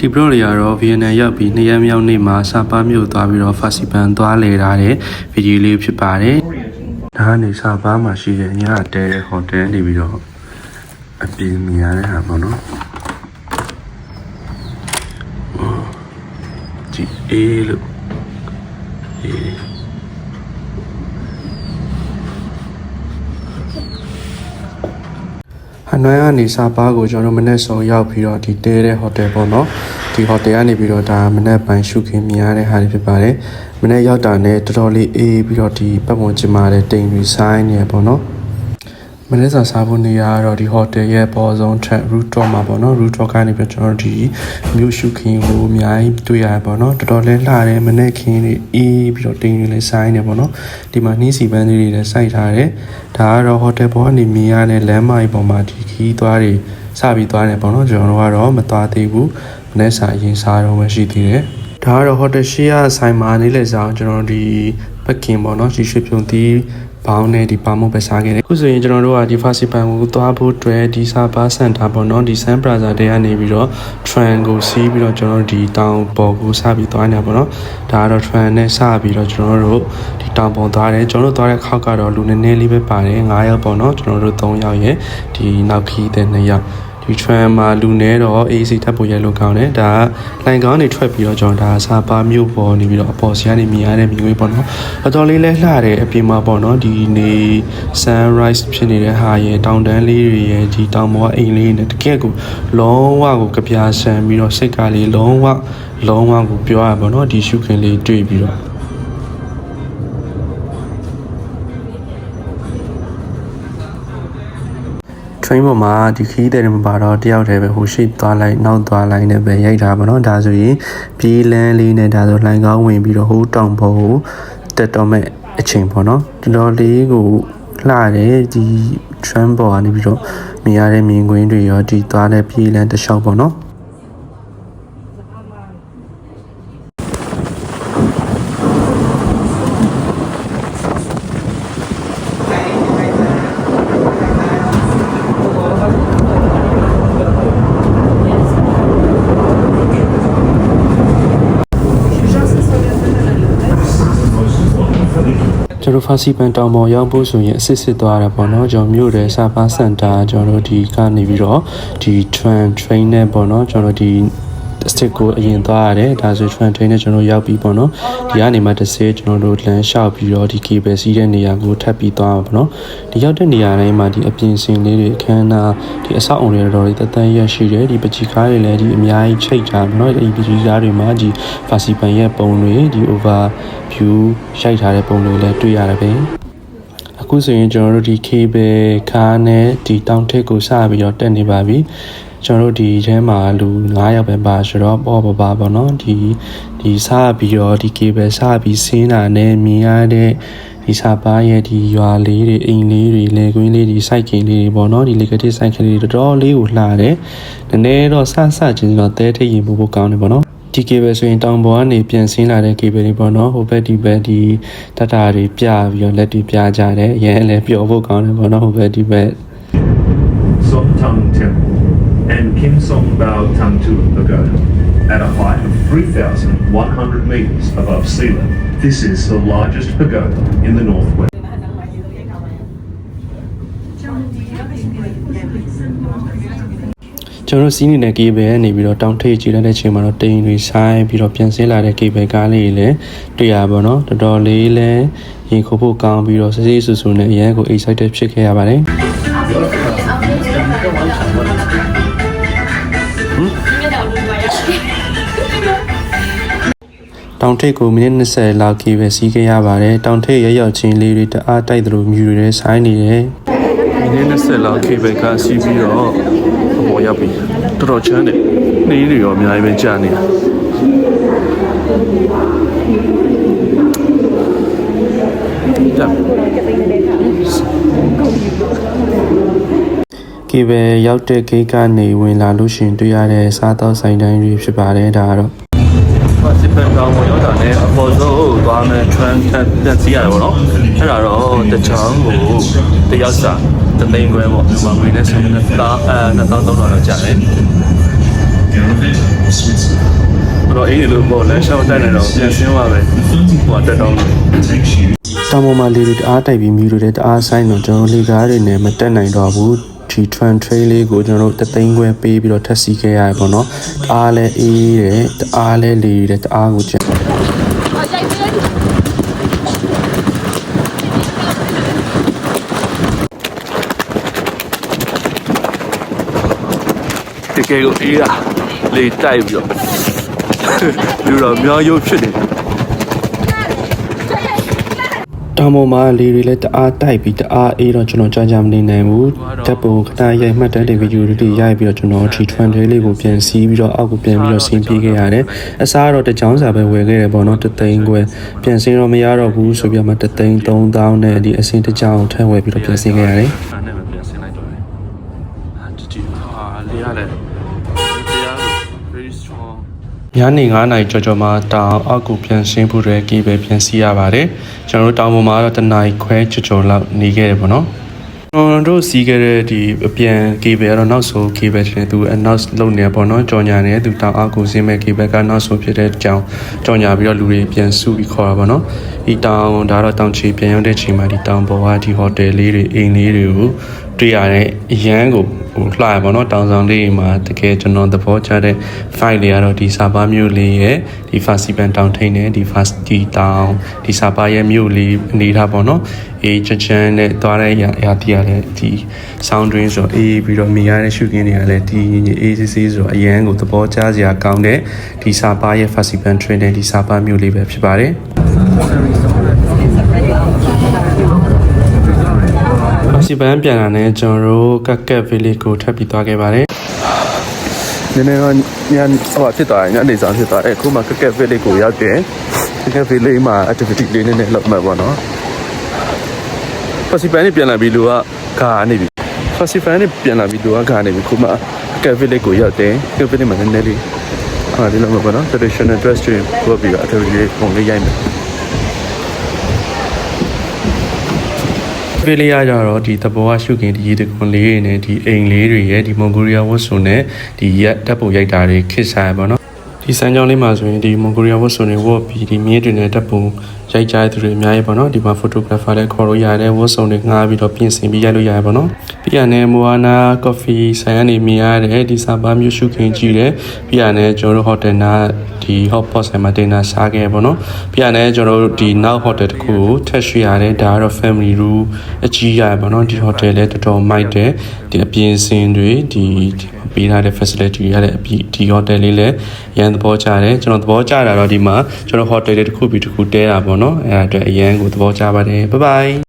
ဒီဘလော့တွေကတော့ဗီယက်နမ်ရောက်ပြီး2ရက်မြောက်နေ့မှာစာပါမြို့သွားပြီးတော့ဖာစီပန်သွားလေထားတဲ့ဗီဒီယိုလေးဖြစ်ပါတယ်။ဒါကနေစာပါမှာရှိတဲ့ညတဲဟိုတယ်နေပြီးတော့အပြင်မြင်ရတဲ့ဟာပေါ့နော်။ဒီအေးလို့ဟနွိုင်းကနေစာပါကိုကျွန်တော်မနေ့ဆုံးရောက်ပြီးတော့ဒီတဲတဲ့ဟိုတယ်ပေါ့နော်ဒီဟိုတယ်ကနေပြီးတော့ဒါမနေ့ပိုင်းရှုခင်းမြင်ရတဲ့ဟာတွေဖြစ်ပါတယ်မနေ့ရောက်တာနဲ့တော်တော်လေးအေးပြီးတော့ဒီပတ်ဝန်းကျင်မှာတဲ့တိမ်တွေဆိုင်းနေရပေါ့နော်မနေ့စာစားဖို့နေရတော့ဒီဟိုတယ်ရဲ့ပေါ်ဆုံးထက် rooftop မှာပေါ့နော် rooftop ကနေပြီးကျွန်တော်ဒီမြို့ရှုခင်းကိုအများကြီးတွေ့ရပေါ့နော်တော်တော်လေးလှတယ်မနေ့ခင်းလေးအေးပြီးတော့တိမ်တွေလည်းဆိုင်းနေပေါ့နော်ဒီမှာနှင်းစီပန်းလေးတွေလည်းစိုက်ထားတယ်ဒါကတော့ဟိုတယ်ပေါ်ကနေမြင်ရတဲ့လမ်းမကြီးပေါ်မှာဒီခီးသွားတွေစပြီးသွားတယ်ပေါ့နော်ကျွန်တော်တို့ကတော့မသွားသေးဘူးမနေ့စာအရင်စားတော့မှရှိသေးတယ်ဒါကတော့ဟိုတယ်ရှိရဆိုင်မှာနေလေဆောင်ကျွန်တော်ဒီပကင်ပေါ့နော်ဒီရွှေဖြုံသီးဘောင်းနဲ့ဒီပါမုတ်ပဲစားခဲ့တယ်အခုဆိုရင်ကျွန်တော်တို့ကဒီဖာစီပန်ကိုသွားဖို့အတွက်ဒီစာပါစင်တာပေါ့နော်ဒီဆန်ပရာဇာတဲကနေပြီးတော့ train ကိုစီးပြီးတော့ကျွန်တော်တို့ဒီတောင်ပေါ်ကိုစပြီးသွားနေတာပေါ့နော်ဒါကတော့ train နဲ့စပြီးတော့ကျွန်တော်တို့ဒီတောင်ပေါ်သွားတယ်ကျွန်တော်တို့သွားတဲ့ခောက်ကတော့လူနည်းနည်းလေးပဲပါတယ်9ယောက်ပေါ့နော်ကျွန်တော်တို့3ယောက်ရဲ့ဒီနောက်ခီးတဲ့2ယောက်ဒီ train မှာလူနေတော့ AC ထပ်ဖို့ရလို့ကောင်းတယ်ဒါကလိုင်ကောင်းနေထွက်ပြီးတော့ကျွန်တော်ဒါစာပါမြို့ပေါ်နေပြီးတော့အပေါ်စီကနေမြင်ရတဲ့မြင်ကွင်းပေါ့နော်အတော်လေးလဲလှတယ်အပြင်မှာပေါ့နော်ဒီနေ sunrise ဖြစ်နေတဲ့ဟာရဲ့တောင်တန်းလေးတွေရဲ့ဒီတောင်ပေါ်အိမ်လေးနဲ့တကယ်ကိုလုံးဝကိုကြပြားဆန်ပြီးတော့စိတ်ကလေးလုံးဝကိုပြောရပါတော့ဒီရှုခင်းလေးတွေ့ပြီးတော့train ပေါ်မှာဒီခီးတဲ့မှာပါတော့တယောက်တည်းပဲဟိုရှိသွားလိုက်နောက်သွားလိုက်နဲ့ပဲရိုက်တာပါတော့ဒါဆိုရင်ပြေးလန်းလေးနဲ့ဒါဆိုလှိုင်ကောင်းဝင်ပြီးတော့ဟိုတောင်ပေါ်ကိုတက်တော့မဲ့အချိန်ပေါ့နော်တော်တော်လေးကိုလှတယ်ဒီ train ပေါ်ကနေပြီးတော့မြင်ရတဲ့မြင်ကွင်းတွေရောဒီသွားတဲ့ပြေးလန်းတစ်လျှောက်ပေါ့နော်ကျွန်တော်ဖာစီပန်တောင်ပေါ်ရောက်ဖို့ဆိုရင်အစစ်သွားတာပေါ့နော်ကျွန်တော်မြို့ရဲ့စာပါစင်တာကျွန်တော်တို့ဒီကနေပြီးတော့ဒီ train နဲ့ပေါ့နော်ကျွန်တော်ဒီ stick ကိုအရင်သွားရတယ်ဒါဆို train နဲ့ကျွန်တော်ရောက်ပြီးပေါ့နော်ဒီကနေမှတစ်စေးကျွန်တော်တို့လမ်းလျှောက်ပြီးတော့ဒီ cable စီးတဲ့နေရာကိုထပ်ပြီးသွားမှာပေါ့နော်ဒီရောက်တဲ့နေရာတိုင်းမှာဒီအပြင်စင်လေးတွေအခမ်းအနားဒီအဆောက်အုံတွေတော်တော်တန်ရရှိတယ်ဒီပကြီးကားတွေလည်းဒီအများကြီးချိတ်ထားပေါ့နော်ဒီပကြီးကားတွေမှာဒီဖာစီပန်ရဲ့ပုံတွေဒီ over view ရိုက်ထားတဲ့ပုံတွေလည်းတွေ့ရတယ်ပဲအခုဆိုရင်ကျွန်တော်တို့ဒီ cable ကားနဲ့ဒီတောင်ထိပ်ကိုစပြီးတော့တက်နေပါပြီကျွန်တော်တို့ဒီထဲမှာလူ9ယောက်ပဲပါဆိုတော့ပေါ့နော်ဒီစပြီးတော့ဒီ cable စပြီးဆင်းတာနဲ့မြင်ရတဲ့ဒီစာပါရဲ့ဒီရွာလေးတွေအိမ်လေးတွေလေကွင်းလေးတွေစိုက်ကင်လေးတွေပေါ့နော်ဒီလေကတိစိုက်ကင်လေးတွေတော်တော်လေးကိုလှတယ်နည်းနည်းတော့ဆချင်းတော့တဲထိတ်ရင်ပို့ကောင်းတယ်ပေါ့နော်ဒီ cable ဆိုရင်တောင်ပေါ်ကနေပြန်ဆင်းလာတဲ့ cable တွေပေါ့နော်ဟိုဘက်ဒီဘက်ဒီတတာတွေပြပြီးတော့လက်တွေပြကြတယ်အရင်လည်းပျော်ဖို့ကောင်းတယ်ပေါ့နော်ဟိုဘက်ဒီဘက် Som Tung Temple and Kim Song Bao Tangtu Pagoda at a height of 3,100 meters above sea level. This is the largest pagoda in the northwest. ကျွန်တော်စီးနေတဲ့ cable ကနေပြီးတော့တောင်ထိပ်ကြည့်တဲ့ချိန်မှာတော့တိမ်တွေဆိုင်ပြီးတော့ပြန်ဆင်းလာတဲ့ cable ကားလေးတွေလည်းတွေ့ရပါတော့တော်တော်လေးလည်းရင်ခုဖို့ကောင်းပြီးတော့စစ်စစ်ဆူဆူနဲ့အရန်ကို excited ဖြစ်ခဲ့ရပါတယ်တောင်ထိပ်ကိုမိနစ်20လောက်ကြီးပဲစီးခဲ့ရပါတယ်တောင်ထိပ်ရရောက်ချင်းလေးတွေတအားတိုက်သလိုမြူတွေလည်းဆိုင်းနေတယ်မိနစ်20လောက်ကြီးပဲကစီးပြီးတော့အပေါ်ရောက်ပြီတော်တော်ချမ်းတယ်နေတွေရောအများကြီးပဲကြာနေတာကေပဲရောက်တဲ့ဂိတ်ကနေဝင်လာလို့ရှင်တွေ့ရတဲ့စားသောက်ဆိုင်တိုင်းတွေဖြစ်ပါတယ်ဒါကတော့ဖာစီပန်တောင်ပေါ်ရောက်တာနဲ့အပေါ်ဆုံးသွားမယ် train တက်စီရတယ်ပေါ့နော်အဲ့ဒါတော့တချောင်းကိုတယောက်စာတသိန်းခွဲပေါ့ဒီမှာငွေနဲ့ဆိုရင်2000 $3,000လောက်ကျတယ် င်းနေလို့ပေါ့လမ်းလျှောက်တက်နေတော့ပြန်ဆင်းသွားပဲဟိုတက်တော့ တောင်ပေါ်မှာလေတွေတအားတိုက်ပြီးမြူတွေတအားဆိုင်တော့ကျွန်တော်လေကားတွေနဲ့မတက်နိုင်တော့ဘူးဒီ train trail လေးကိုကျွန်တော်တို့တသိန်းခွဲပေးပြီးတော့ထပ်စီခဲ့ရတယ်ပေါ့နော်တအားလဲအေးတယ်တအားလဲလေတယ်တအားကိုကျန်တကယ်ကိုအေးတာလေတိုက်ပြီးတော့လူတော်မြောက်ရုပ်ဖြစ်နေတောင်ပေါ်မှာလေတွေလည်းတအားတိုက်ပြီးတအားအေးတော့ကျွန်တော်ကြာမနေနိုင်ဘူးတပ်ပုံခဏရိုက်မှတ်တဲ့ဗီဒီယိုတွေရိုက်ပြီးတော့ကျွန်တော်ဒီထွန်တွေလေးကိုပြန်စီးပြီးတော့အောက်ကိုပြန်ပြီးတော့ဆင်းပြေးခဲ့ရတယ်အစားတော့တကြောင်စာပဲဝယ်ခဲ့တယ်ပေါ့နော်တသိန်းခွဲပြန်ဆင်းတော့မရတော့ဘူးဆိုပြီးမှတသိန်း3000နဲ့ဒီအစင်းတကြောင်ထပ်ဝယ်ပြီးတော့ပြန်ဆင်းခဲ့ရတယ်အဲ့နဲ့ပြန်ဆင်းလိုက်တော့တယ်ကြည့်ဟာလေရတယ်တရား very strong ညနေ9:00နာရီကျော်မှာတောင်အောက်ကိုပြန်ဆင်းဖို့ရဲကေးပဲပြန်စီးရပါတယ်ကျွန်တော်တို့တောင်ပေါ်မှာတော့တနာရီခွဲကျော်လောက်နေခဲ့တယ်ပေါ့နော်ကျွန်တော်တို့စီးခဲ့တဲ့ဒီအပြန်ကေးပဲကတော့နောက်ဆိုကေးပဲတင်သူအနောက်လုံနေပေါ့နော်ကြော်ညာနေသူတောင်အောက်ကိုဆင်းမဲ့ကေးပဲကနောက်ဆိုဖြစ်တဲ့အကြောင်းကြော်ညာပြီးတော့လူတွေပြန်စုပြီးခေါ်တာပေါ့နော်ဒီတောင်ဒါတော့တောင်ချီပြန်ရောက်တဲ့ချိန်မှာဒီတောင်ပေါ်ကဒီဟိုတယ်လေးတွေအိမ်လေးတွေကိုတွေ့ရတဲ့အရန်ကိုဟိုလှရပါတော့တောင်ဆောင်လေးမှာတကယ်ကျွန်တော်သဘောကျတဲ့ file တွေကတော့ဒီစာပါမြို့လေးရဲ့ဒီ Fasipan တောင်ထိန်နဲ့ဒီ Fasti တောင်ဒီစာပါရဲ့မြို့လေးအနေထားပေါ့နော်အေးချမ်းနဲ့သွားတဲ့ရာတီရလည်းဒီ sound drain ဆိုအေးပြီးတော့မြင်ရတဲ့ရှုခင်းတွေကလည်းဒီအေးစစ်ဆိုအရန်ကိုသဘောကျစရာကောင်းတဲ့ဒီစာပါရဲ့ Fasipan train နဲ့ဒီစာပါမြို့လေးပဲဖြစ်ပါတယ်စီပန်းပြန်လာတဲ့ကျွန်တော်တို့ကက်ကက် village ကိုထပ်ပြီးသွားခဲ့ပါတယ်။နည်းနည်းတော့ညဟိုဖြစ်သွားတယ်ညနေဆောင်ဖြစ်သွားတယ်အခုမှကက်ကက် village ကိုရောက်တယ်။ကက်ကက် village မှာ activity လေးနည်းနည်းလုပ်မှာပေါ့နော်။စီပန်းပြန်လာပြီးလူကခါနေပြီ။စီပန်းပြန်လာပြီးလူကခါနေပြီခုမှကက်ကက် village ကိုရောက်တယ်။ကက်ကက် village မှာနည်းနည်းလေးဟာဒီလိုမျိုးပေါ့နော် traditional dress တွေပို့ပြီး activity လေးပုံလေးရိုက်မယ်။ဖေးလေးရကြတော့ဒီသဘောကရှုခင်းဒီရေတခွန်လေးတွေနဲ့ဒီအိမ်လေးတွေရဲ့ဒီမွန်ဂိုရီးယားဝတ်စုံနဲ့ဒီရက်တပ်ပုံရိုက်တာတွေခစ်ဆိုင်ပါတော့ဒီစမ်းကြောင်းလေးမှာဆိုရင်ဒီမွန်ဂိုရီးယားဝတ်စုံတွေဝတ်ပြီးဒီမြေတွေနဲ့တပ်ပုံရိုက်ကြတဲ့သူတွေအများကြီးပေါ့နော်ဒီမှာ photographer လည်းခေါ်လို့ရတယ်ဝတ်စုံတွေငှားပြီးတော့ပြင်ဆင်ပြီးရိုက်လို့ရတယ်ပေါ့နော်ပြီးရတယ်မိုအာနာကော်ဖီဆိုင်ကနေမြင်ရတယ်ဒီစာပါမျိုးရှုခင်းကြည့်တယ်ပြီးရတယ်ကျွန်တော်တို့ဟိုတယ်နာဒီ hot pot ဆိုင်မှာတင်တာစားခဲ့ပေါ့နော်ပြီးရတယ်ကျွန်တော်တို့ဒီနောက် hotel တခုကိုထပ်ရွှေ့ရတယ်ဒါကတော့ family room အကြီးရပေါ့နော်ဒီ hotel လည်းတော်တော်မိုက်တယ်ဒီအပြင်ဆင်တွေဒီပေးထားတဲ့ facility တွေရတဲ့အပြီးဒီ hotel လေးလည်းရန်သဘောကျတယ်ကျွန်တော်သဘောကျတာတော့ဒီမှာကျွန်တော် hotel လေးတစ်ခုပြီးတစ်ခုတဲတာပေါ့နော်အဲဒါအတွက်အရန်ကိုသဘောကျပါတယ် bye bye